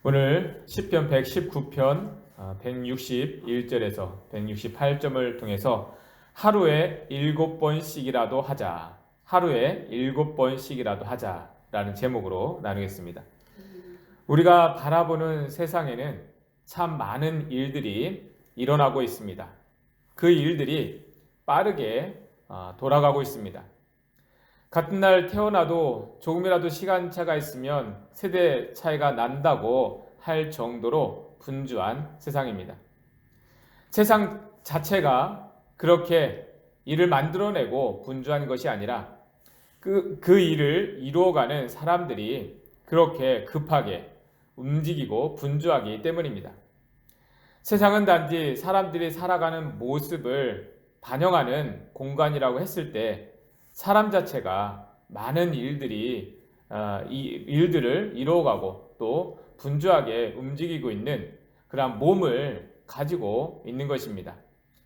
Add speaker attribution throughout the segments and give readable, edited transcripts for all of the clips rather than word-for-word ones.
Speaker 1: 오늘 시편 119편 161절에서 168점을 통해서 하루에 7번씩이라도 하자, 하루에 7번씩이라도 하자라는 제목으로 나누겠습니다. 우리가 바라보는 세상에는 참 많은 일들이 일어나고 있습니다. 그 일들이 빠르게 돌아가고 있습니다. 같은 날 태어나도 조금이라도 시간차가 있으면 세대 차이가 난다고 할 정도로 분주한 세상입니다. 세상 자체가 그렇게 일을 만들어내고 분주한 것이 아니라 그 일을 이루어가는 사람들이 그렇게 급하게 움직이고 분주하기 때문입니다. 세상은 단지 사람들이 살아가는 모습을 반영하는 공간이라고 했을 때 사람 자체가 많은 일들을 이루어가고 또 분주하게 움직이고 있는 그런 몸을 가지고 있는 것입니다.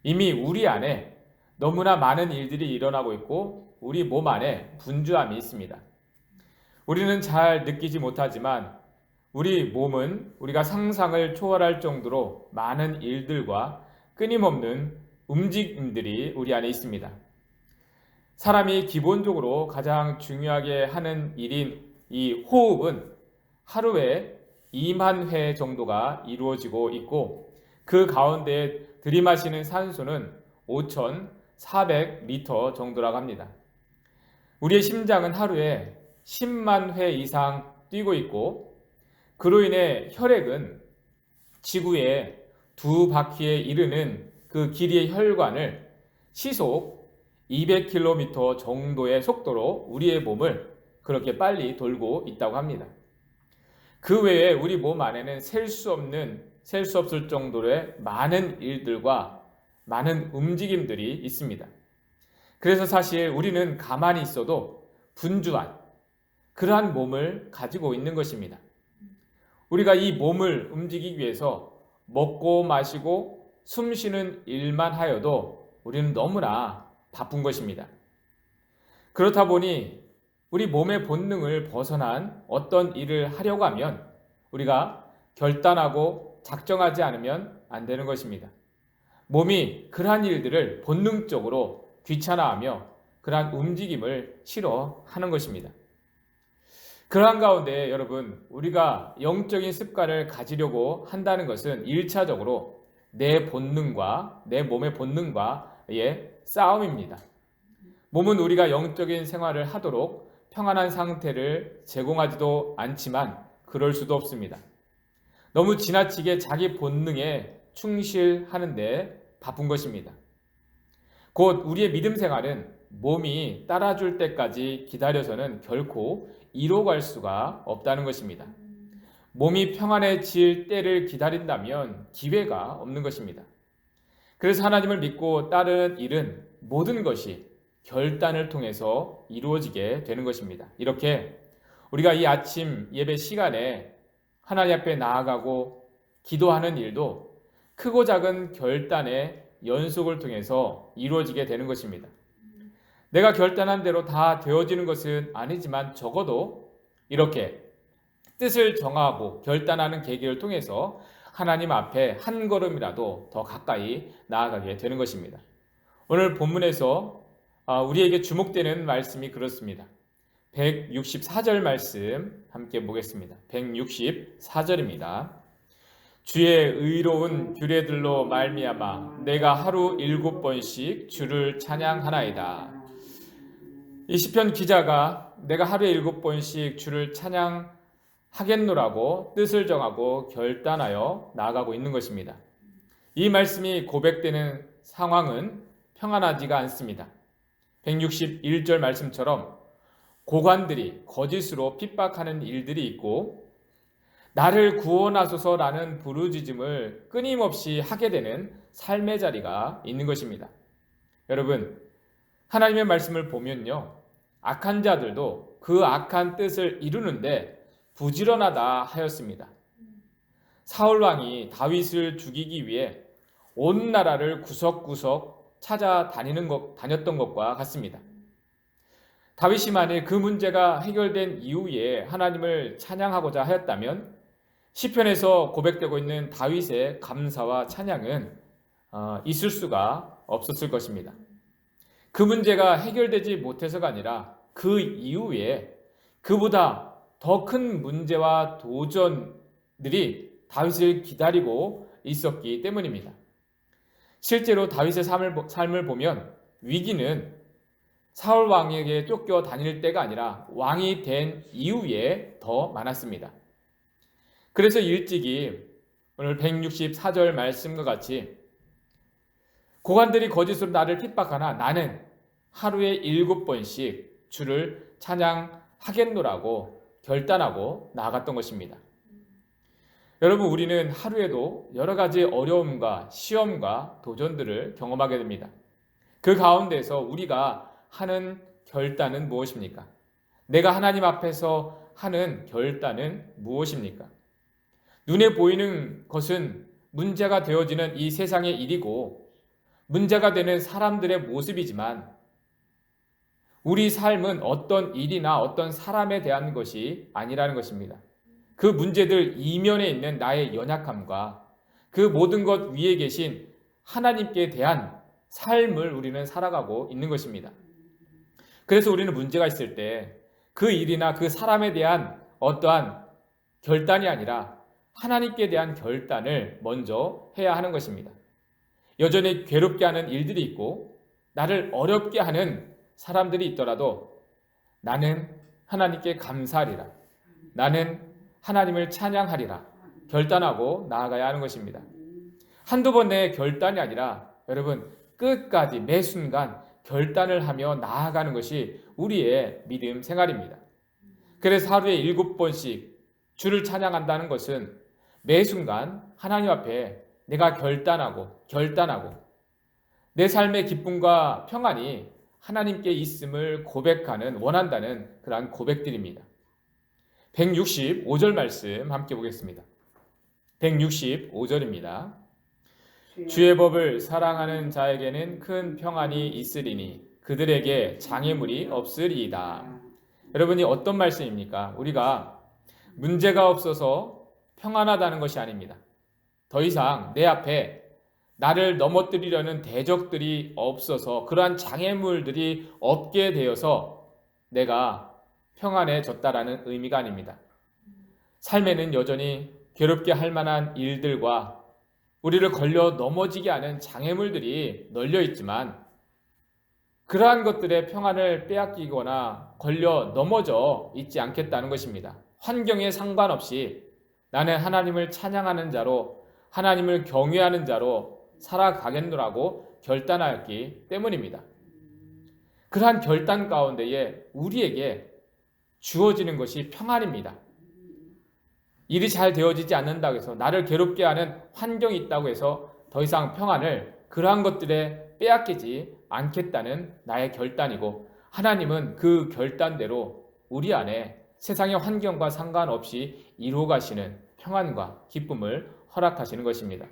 Speaker 1: 이미 우리 안에 너무나 많은 일들이 일어나고 있고 우리 몸 안에 분주함이 있습니다. 우리는 잘 느끼지 못하지만 우리 몸은 우리가 상상을 초월할 정도로 많은 일들과 끊임없는 움직임들이 우리 안에 있습니다. 사람이 기본적으로 가장 중요하게 하는 일인 이 호흡은 하루에 2만 회 정도가 이루어지고 있고 그 가운데 들이마시는 산소는 5,400리터 정도라고 합니다. 우리의 심장은 하루에 10만 회 이상 뛰고 있고 그로 인해 혈액은 지구의 2바퀴에 이르는 그 길이의 혈관을 시속 200km 정도의 속도로 우리의 몸을 그렇게 빨리 돌고 있다고 합니다. 그 외에 우리 몸 안에는 셀 수 없을 정도의 많은 일들과 많은 움직임들이 있습니다. 그래서 사실 우리는 가만히 있어도 분주한 그러한 몸을 가지고 있는 것입니다. 우리가 이 몸을 움직이기 위해서 먹고 마시고 숨 쉬는 일만 하여도 우리는 너무나 바쁜 것입니다. 그렇다 보니 우리 몸의 본능을 벗어난 어떤 일을 하려고 하면 우리가 결단하고 작정하지 않으면 안 되는 것입니다. 몸이 그러한 일들을 본능적으로 귀찮아하며 그러한 움직임을 싫어하는 것입니다. 그러한 가운데 여러분, 우리가 영적인 습관을 가지려고 한다는 것은 1차적으로 내 본능과 내 몸의 본능과의 싸움입니다. 몸은 우리가 영적인 생활을 하도록 평안한 상태를 제공하지도 않지만 그럴 수도 없습니다. 너무 지나치게 자기 본능에 충실하는데 바쁜 것입니다. 곧 우리의 믿음 생활은 몸이 따라줄 때까지 기다려서는 결코 이뤄갈 수가 없다는 것입니다. 몸이 평안해질 때를 기다린다면 기회가 없는 것입니다. 그래서 하나님을 믿고 따르는 일은 모든 것이 결단을 통해서 이루어지게 되는 것입니다. 이렇게 우리가 이 아침 예배 시간에 하나님 앞에 나아가고 기도하는 일도 크고 작은 결단의 연속을 통해서 이루어지게 되는 것입니다. 내가 결단한 대로 다 되어지는 것은 아니지만 적어도 이렇게 뜻을 정하고 결단하는 계기를 통해서 하나님 앞에 한 걸음이라도 더 가까이 나아가게 되는 것입니다. 오늘 본문에서 우리에게 주목되는 말씀이 그렇습니다. 164절 말씀 함께 보겠습니다. 164절입니다. 주의 의로운 규례들로 말미암아 내가 하루 7번씩 주를 찬양하나이다. 이 시편 기자가 내가 하루에 7번씩 주를 찬양하겠노라고 뜻을 정하고 결단하여 나아가고 있는 것입니다. 이 말씀이 고백되는 상황은 평안하지가 않습니다. 161절 말씀처럼 고관들이 거짓으로 핍박하는 일들이 있고 나를 구원하소서라는 부르짖음을 끊임없이 하게 되는 삶의 자리가 있는 것입니다. 여러분, 하나님의 말씀을 보면요, 악한 자들도 그 악한 뜻을 이루는데 부지런하다 하였습니다. 사울왕이 다윗을 죽이기 위해 온 나라를 구석구석 다녔던 것과 같습니다. 다윗이 만일 그 문제가 해결된 이후에 하나님을 찬양하고자 하였다면 시편에서 고백되고 있는 다윗의 감사와 찬양은 있을 수가 없었을 것입니다. 그 문제가 해결되지 못해서가 아니라 그 이후에 그보다 더 큰 문제와 도전들이 다윗을 기다리고 있었기 때문입니다. 실제로 다윗의 삶을 보면 위기는 사울 왕에게 쫓겨 다닐 때가 아니라 왕이 된 이후에 더 많았습니다. 그래서 일찍이 오늘 164절 말씀과 같이 고관들이 거짓으로 나를 핍박하나 나는 하루에 7번씩 주를 찬양하겠노라고 결단하고 나아갔던 것입니다. 여러분, 우리는 하루에도 여러 가지 어려움과 시험과 도전들을 경험하게 됩니다. 그 가운데서 우리가 하는 결단은 무엇입니까? 내가 하나님 앞에서 하는 결단은 무엇입니까? 눈에 보이는 것은 문제가 되어지는 이 세상의 일이고 문제가 되는 사람들의 모습이지만 우리 삶은 어떤 일이나 어떤 사람에 대한 것이 아니라는 것입니다. 그 문제들 이면에 있는 나의 연약함과 그 모든 것 위에 계신 하나님께 대한 삶을 우리는 살아가고 있는 것입니다. 그래서 우리는 문제가 있을 때 그 일이나 그 사람에 대한 어떠한 결단이 아니라 하나님께 대한 결단을 먼저 해야 하는 것입니다. 여전히 괴롭게 하는 일들이 있고 나를 어렵게 하는 사람들이 있더라도 나는 하나님께 감사하리라. 나는 하나님을 찬양하리라. 결단하고 나아가야 하는 것입니다. 한두 번의 결단이 아니라 여러분 끝까지 매 순간 결단을 하며 나아가는 것이 우리의 믿음 생활입니다. 그래서 하루에 7번씩 주를 찬양한다는 것은 매 순간 하나님 앞에 내가 결단하고 내 삶의 기쁨과 평안이 하나님께 있음을 고백하는 원한다는 그러한 고백들입니다. 165절 말씀 함께 보겠습니다. 165절입니다. 주의 법을 사랑하는 자에게는 큰 평안이 있으리니 그들에게 장애물이 없으리이다. 여러분이 어떤 말씀입니까? 우리가 문제가 없어서 평안하다는 것이 아닙니다. 더 이상 내 앞에 나를 넘어뜨리려는 대적들이 없어서 그러한 장애물들이 없게 되어서 내가 평안해졌다라는 의미가 아닙니다. 삶에는 여전히 괴롭게 할 만한 일들과 우리를 걸려 넘어지게 하는 장애물들이 널려 있지만 그러한 것들의 평안을 빼앗기거나 걸려 넘어져 있지 않겠다는 것입니다. 환경에 상관없이 나는 하나님을 찬양하는 자로 하나님을 경외하는 자로 살아가겠노라고 결단하였기 때문입니다. 그러한 결단 가운데에 우리에게 주어지는 것이 평안입니다. 일이 잘 되어지지 않는다고 해서 나를 괴롭게 하는 환경이 있다고 해서 더 이상 평안을 그러한 것들에 빼앗기지 않겠다는 나의 결단이고 하나님은 그 결단대로 우리 안에 세상의 환경과 상관없이 이루어 가시는 평안과 기쁨을 허락하시는 것입니다.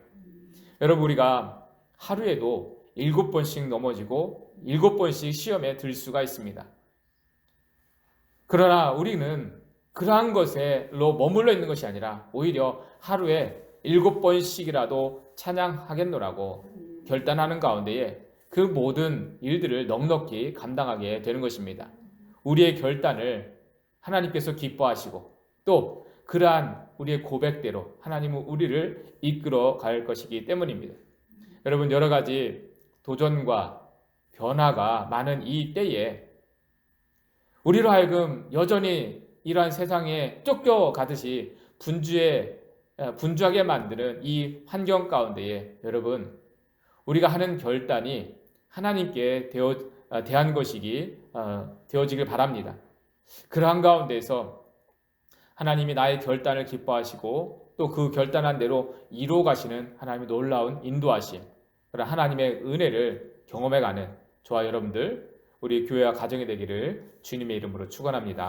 Speaker 1: 여러분, 우리가 하루에도 7번씩 넘어지고 7번씩 시험에 들 수가 있습니다. 그러나 우리는 그러한 것에로 머물러 있는 것이 아니라 오히려 하루에 7번씩이라도 찬양하겠노라고 결단하는 가운데에 그 모든 일들을 넉넉히 감당하게 되는 것입니다. 우리의 결단을 하나님께서 기뻐하시고 또 그러한 우리의 고백대로 하나님은 우리를 이끌어 갈 것이기 때문입니다. 여러분, 여러 가지 도전과 변화가 많은 이 때에 우리로 하여금 여전히 이러한 세상에 쫓겨가듯이 분주하게 만드는 이 환경 가운데에 여러분, 우리가 하는 결단이 하나님께 대한 것이기 되어지길 바랍니다. 그러한 가운데에서 하나님이 나의 결단을 기뻐하시고 또 그 결단한 대로 이루어 가시는 하나님의 놀라운 인도하심, 그런 하나님의 은혜를 경험해가는 저와 여러분들, 우리 교회와 가정이 되기를 주님의 이름으로 축원합니다.